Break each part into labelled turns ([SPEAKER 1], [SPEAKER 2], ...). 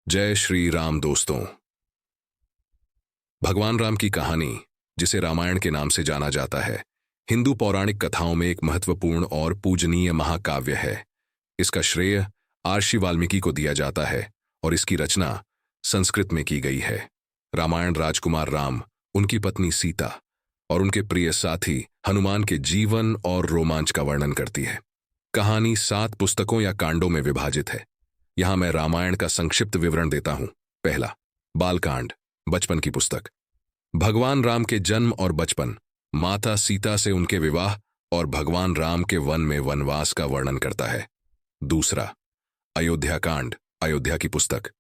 [SPEAKER 1] जय श्री राम दोस्तों। भगवान राम की कहानी, जिसे रामायण के नाम से जाना जाता है, हिंदू पौराणिक कथाओं में एक महत्वपूर्ण और पूजनीय महाकाव्य है। इसका श्रेय महर्षि वाल्मीकि को दिया जाता है और इसकी रचना संस्कृत में की गई है। रामायण राजकुमार राम, उनकी पत्नी सीता और उनके प्रिय साथी हनुमान के जीवन और रोमांच का वर्णन करती है। कहानी 7 पुस्तकों या कांडों में विभाजित है। यहां मैं रामायण का संक्षिप्त विवरण देता हूं। पहला, बालकांड, बचपन की पुस्तक। भगवान राम के जन्म और बचपन, माता सीता से उनके विवाह और भगवान राम के वन में वनवास का वर्णन करता है। दूसरा, अयोध्या कांड, अयोध्या की पुस्तक।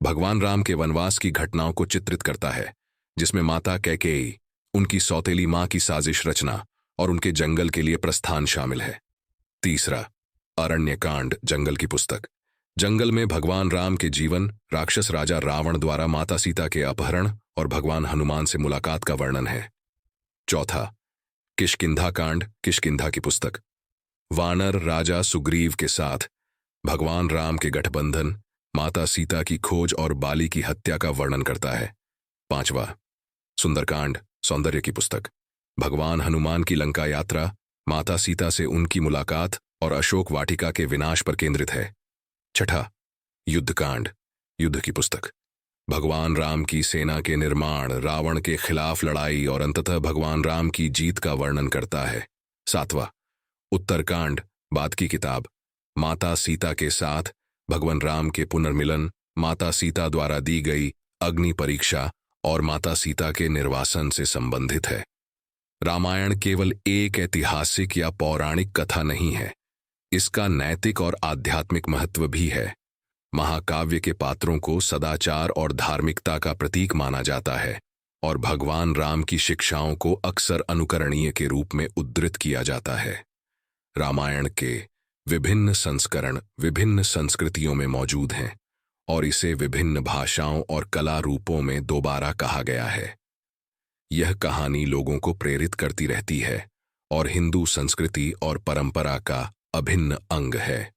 [SPEAKER 1] भगवान राम के वनवास की घटनाओं को चित्रित करता है, जिसमें माता कैकेयी, उनकी सौतेली मां की साजिश रचना और उनके जंगल के लिए प्रस्थान शामिल है। तीसरा, अरण्य कांड, जंगल की पुस्तक। जंगल में भगवान राम के जीवन, राक्षस राजा रावण द्वारा माता सीता के अपहरण और भगवान हनुमान से मुलाकात का वर्णन है। चौथा, किष्किंधा कांड, किष्किंधा की पुस्तक। वानर राजा सुग्रीव के साथ भगवान राम के गठबंधन, माता सीता की खोज और बाली की हत्या का वर्णन करता है। पांचवा, सुंदरकांड, सौंदर्य की पुस्तक। भगवान हनुमान की लंका यात्रा, माता सीता से उनकी मुलाकात और अशोक वाटिका के विनाश पर केंद्रित है। छठा, युद्धकांड, युद्ध की पुस्तक। भगवान राम की सेना के निर्माण, रावण के खिलाफ लड़ाई और अंततः भगवान राम की जीत का वर्णन करता है। सातवां, उत्तरकांड, बाद की किताब। माता सीता के साथ भगवान राम के पुनर्मिलन, माता सीता द्वारा दी गई अग्नि परीक्षा और माता सीता के निर्वासन से संबंधित है। रामायण केवल एक ऐतिहासिक या पौराणिक कथा नहीं है, इसका नैतिक और आध्यात्मिक महत्व भी है। महाकाव्य के पात्रों को सदाचार और धार्मिकता का प्रतीक माना जाता है और भगवान राम की शिक्षाओं को अक्सर अनुकरणीय के रूप में उद्धृत किया जाता है। रामायण के विभिन्न संस्करण विभिन्न संस्कृतियों में मौजूद हैं और इसे विभिन्न भाषाओं और कला रूपों में दोबारा कहा गया है। यह कहानी लोगों को प्रेरित करती रहती है और हिंदू संस्कृति और परंपरा का अभिन्न अंग है।